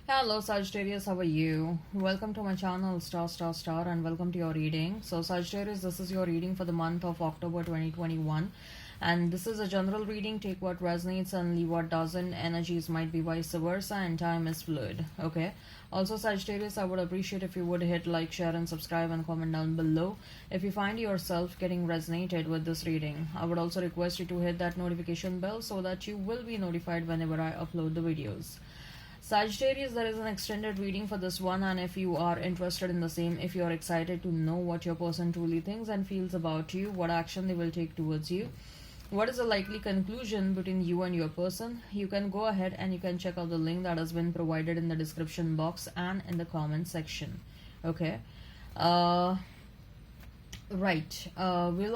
Hello Sagittarius, how are you? Welcome to my channel Star and welcome to your reading. So Sagittarius, this is your reading for the month of October 2021 and this is a general reading. Take what resonates and leave what doesn't. Energies might be vice versa and time is fluid. Okay. Also Sagittarius, I would appreciate if you would hit like, share and subscribe and comment down below if you find yourself getting resonated with this reading. I would also request you to hit that notification bell so that you will be notified whenever I upload the videos. Sagittarius, there is an extended reading for this one, and if you are interested in the same, if you are excited to know what your person truly thinks and feels about you, what action they will take towards you, what is the likely conclusion between you and your person, you can go ahead and you can check out the link that has been provided in the description box and in the comment section. Okay. We'll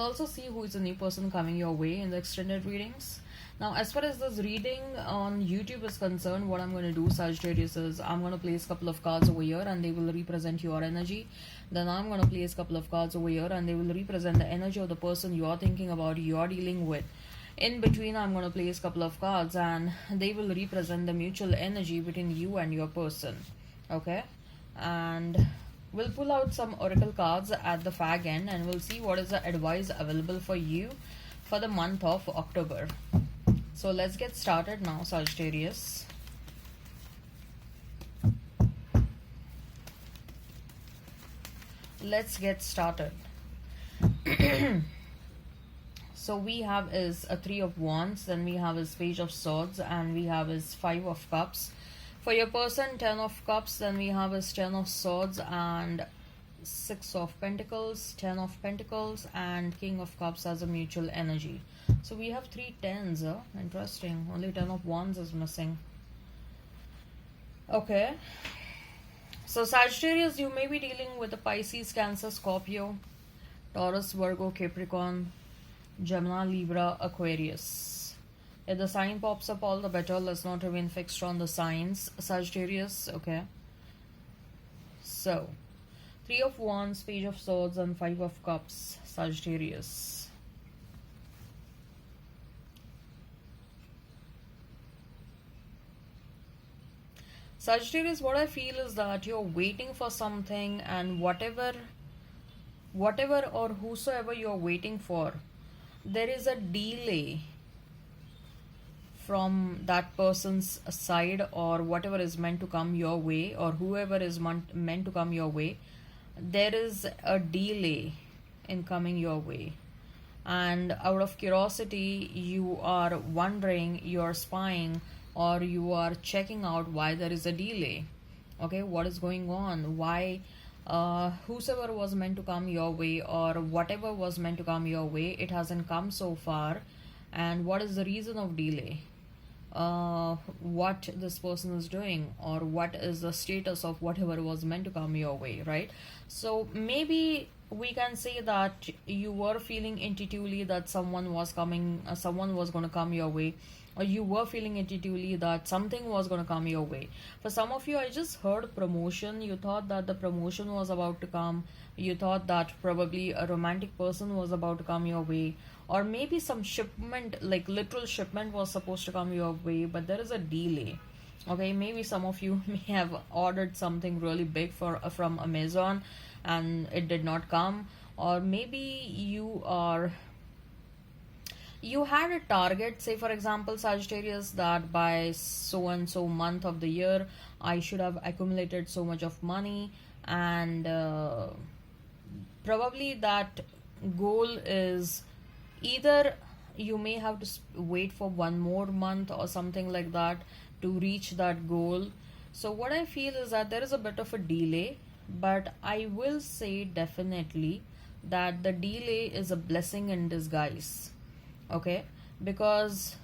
also see who is the new person coming your way in the extended readings. Now, as far as this reading on YouTube is concerned, what I'm going to do, Sagittarius, is I'm going to place a couple of cards over here and they will represent your energy. Then I'm going to place a couple of cards over here and they will represent the energy of the person you're thinking about, you're dealing with. In between, I'm going to place a couple of cards and they will represent the mutual energy between you and your person. Okay? And we'll pull out some oracle cards at the fag end and we'll see what is the advice available for you for the month of October. So let's get started now, Sagittarius. Let's get started. So we have is a 3 of Wands, then we have is Page of Swords, and we have is 5 of Cups. For your person, 10 of Cups, then we have is 10 of Swords and 6 of Pentacles, 10 of Pentacles, and King of Cups as a mutual energy. So we have 3 tens. Interesting. Only 10 of Wands is missing. Okay. So Sagittarius, you may be dealing with a Pisces, Cancer, Scorpio, Taurus, Virgo, Capricorn, Gemini, Libra, Aquarius. If the sign pops up, all the better. Let's not remain fixed on the signs, Sagittarius. Okay. So 3 of Wands, Page of Swords, and 5 of Cups, Sagittarius. Sagittarius, what I feel is that you're waiting for something, and whatever or whosoever you're waiting for, there is a delay from that person's side, or whatever is meant to come your way, or whoever is meant to come your way, there is a delay in coming your way. And out of curiosity, you are wondering, you're spying, or you are checking out why there is a delay. Okay, what is going on? Why whosoever was meant to come your way, or whatever was meant to come your way, it hasn't come so far. And what is the reason of delay? What this person is doing, or what is the status of whatever was meant to come your way, right? So maybe we can say that you were feeling intuitively that someone was going to come your way, or you were feeling intuitively that something was going to come your way. For some of you, I just heard promotion. You thought that the promotion was about to come. You thought that probably a romantic person was about to come your way, or maybe some shipment, like literal shipment, was supposed to come your way, but there is a delay. Okay, maybe some of you may have ordered something really big from Amazon and it did not come, or maybe you had a target. Say for example, Sagittarius, that by so and so month of the year I should have accumulated so much of money, and probably that goal is either you may have to wait for one more month or something like that to reach that goal. So what I feel is that there is a bit of a delay, but I will say definitely that the delay is a blessing in disguise. Okay, because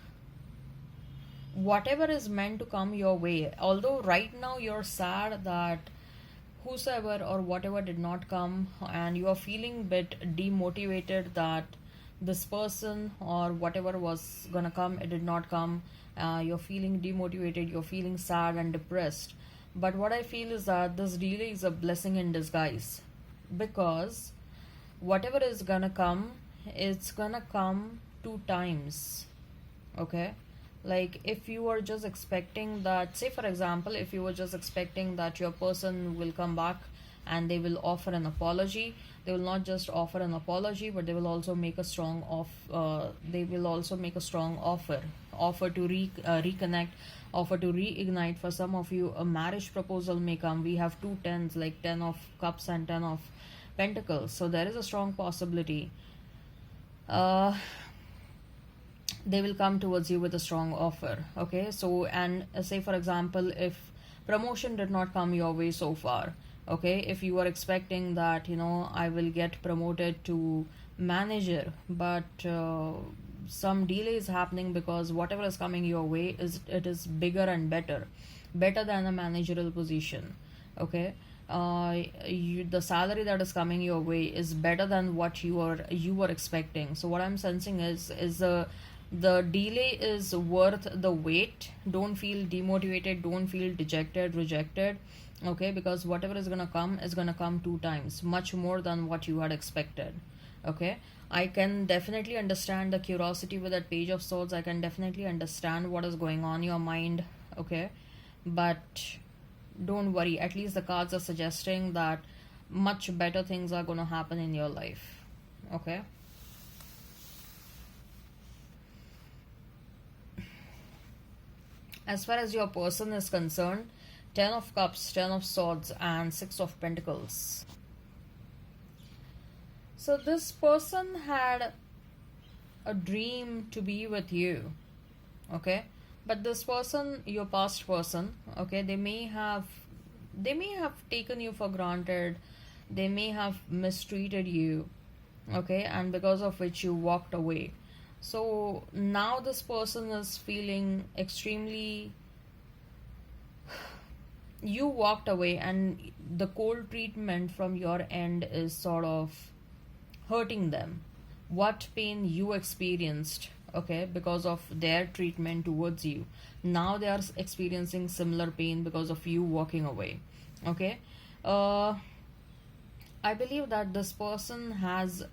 whatever is meant to come your way, although right now you're sad that whosoever or whatever did not come, and you are feeling bit demotivated that this person or whatever was gonna come, it did not come. You're feeling demotivated, you're feeling sad and depressed. But what I feel is that this delay is a blessing in disguise, because whatever is gonna come, it's gonna come 2 times. Okay, Like if you are just expecting that, say for example, if you were just expecting that your person will come back and they will offer an apology, they will not just offer an apology, but they will also make a strong they will also make a strong offer to reconnect, offer to reignite. For some of you, a marriage proposal may come. We have two tens, like 10 of cups and 10 of pentacles, so there is a strong possibility uh, they will come towards you with a strong offer. Okay, so and say for example, if promotion did not come your way so far, okay, if you are expecting that, I will get promoted to manager, but some delay is happening because whatever is coming your way is bigger and better than a managerial position. Okay, the salary that is coming your way is better than what you were expecting. So what I'm sensing is the delay is worth the wait. Don't feel demotivated, don't feel dejected, rejected. Okay, because whatever is gonna come two times much more than what you had expected. Okay, I can definitely understand the curiosity with that page of swords. I can definitely understand what is going on in your mind. Okay, but don't worry, at least the cards are suggesting that much better things are going to happen in your life. Okay, as far as your person is concerned, 10 of cups, 10 of swords, and 6 of pentacles. So this person had a dream to be with you. Okay, but this person, your past person, okay, they may have taken you for granted, they may have mistreated you, okay, and because of which you walked away. So now this person is feeling extremely, you walked away and the cold treatment from your end is sort of hurting them. What pain you experienced, okay, because of their treatment towards you, now they are experiencing similar pain because of you walking away. Okay, uh I believe that this person has,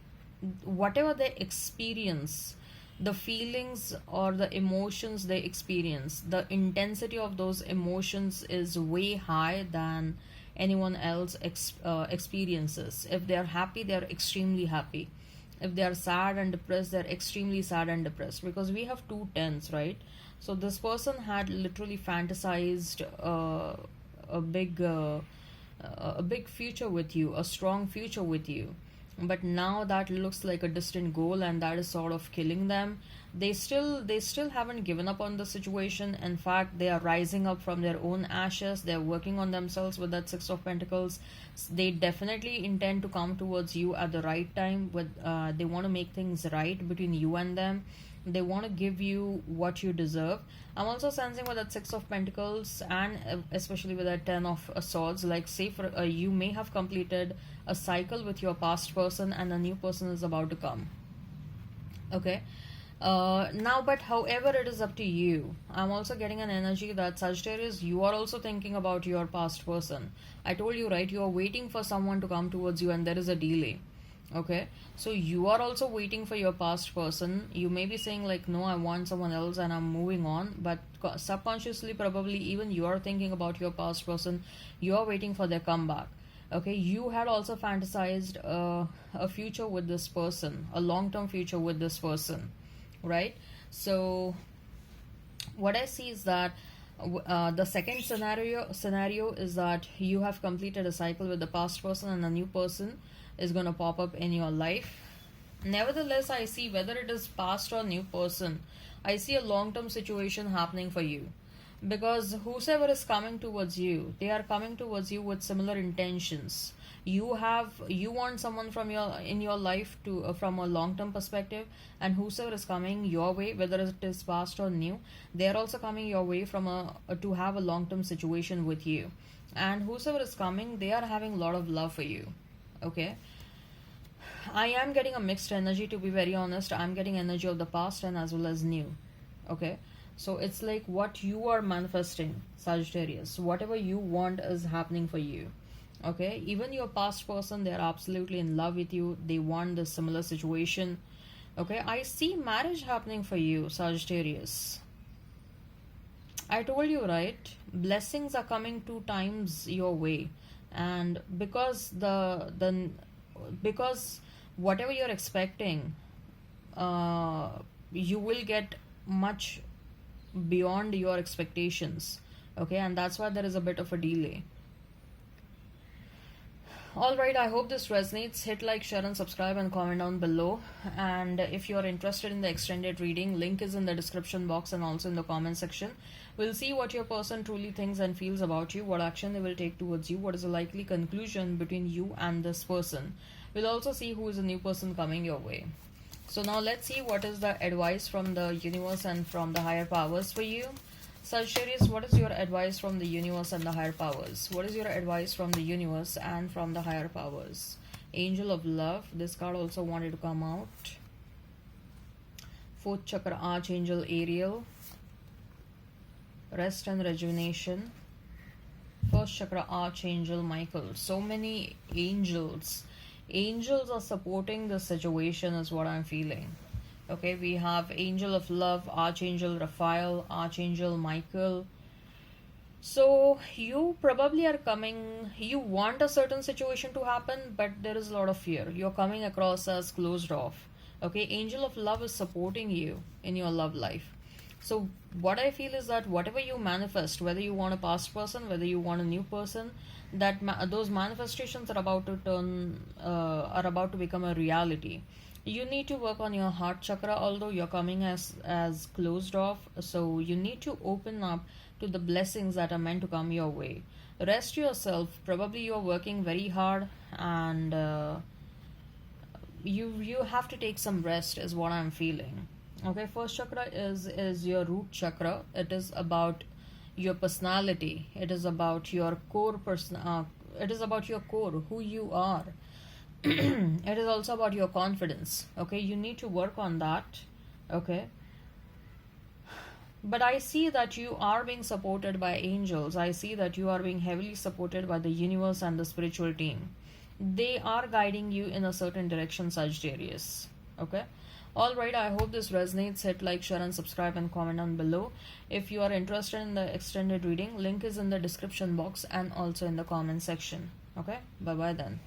whatever they experience, the feelings or the emotions they experience, the intensity of those emotions is way high than anyone else experiences. If they are happy, they are extremely happy. If they are sad and depressed, they're extremely sad and depressed, because we have two tens, right? So this person had literally fantasized a big a big future with you, a strong future with you, but now that looks like a distant goal, and that is sort of killing them. They still haven't given up on the situation. In fact, they are rising up from their own ashes. They're working on themselves with that 6 of pentacles. They definitely intend to come towards you at the right time. With they want to make things right between you and them. They want to give you what you deserve. I'm also sensing with that 6 of pentacles, and especially with that 10 of swords, like say for you may have completed a cycle with your past person and a new person is about to come. Okay, now, but however, it is up to you. I'm also getting an energy that Sagittarius, you are also thinking about your past person. I told you, right? You are waiting for someone to come towards you and there is a delay. Okay, so you are also waiting for your past person. You may be saying like, no, I want someone else and I'm moving on, but subconsciously probably even you are thinking about your past person. You are waiting for their comeback. Okay, you had also fantasized a future with this person, a long-term future with this person, right? So what I see is that the second scenario is that you have completed a cycle with the past person and a new person is going to pop up in your life. Nevertheless, I see, whether it is past or new person, I see a long term situation happening for you, because whosoever is coming towards you, they are coming towards you with similar intentions. You want someone from your in your life to from a long term perspective, and whosoever is coming your way, whether it is past or new, they are also coming your way from to have a long term situation with you. And whosoever is coming, they are having a lot of love for you. Okay, I am getting a mixed energy, to be very honest. I'm getting energy of the past and as well as new. Okay, so it's like what you are manifesting, Sagittarius. Whatever you want is happening for you. Okay, even your past person, they're absolutely in love with you. They want the similar situation. Okay, I see marriage happening for you, Sagittarius. I told you, right? Blessings are coming 2 times your way, and because whatever you're expecting, uh, you will get much beyond your expectations. Okay, and that's why there is a bit of a delay. Alright, I hope this resonates. Hit like, share, and subscribe, and comment down below. And if you're interested in the extended reading, link is in the description box and also in the comment section. We'll see what your person truly thinks and feels about you, what action they will take towards you, what is the likely conclusion between you and this person. We'll also see who is a new person coming your way. So now let's see what is the advice from the universe and from the higher powers for you. Sagittarius, what is your advice from the universe and the higher powers? What is your advice from the universe and from the higher powers? Angel of Love. This card also wanted to come out. Fourth chakra, Archangel Ariel. Rest and rejuvenation. First chakra, Archangel Michael. So many angels. Angels are supporting the situation is what I'm feeling. Okay, we have Angel of Love, Archangel Raphael, Archangel Michael. So you probably are coming, you want a certain situation to happen, but there is a lot of fear. You're coming across as closed off. Okay, Angel of Love is supporting you in your love life. So what I feel is that whatever you manifest, whether you want a past person, whether you want a new person, that those manifestations are about to are about to become a reality. You need to work on your heart chakra, although you're coming as closed off. So you need to open up to the blessings that are meant to come your way. Rest yourself. Probably you're working very hard, and you have to take some rest is what I'm feeling. Okay, first chakra is your root chakra. It is about your personality. It is about your core it is about your core, who you are. It is also about your confidence. Okay, you need to work on that. Okay, but I see that you are being supported by angels. I see that you are being heavily supported by the universe and the spiritual team. They are guiding you in a certain direction, Sagittarius. Okay, alright, I hope this resonates. Hit like, share, and subscribe, and comment down below. If you are interested in the extended reading, link is in the description box and also in the comment section. Okay, bye bye then.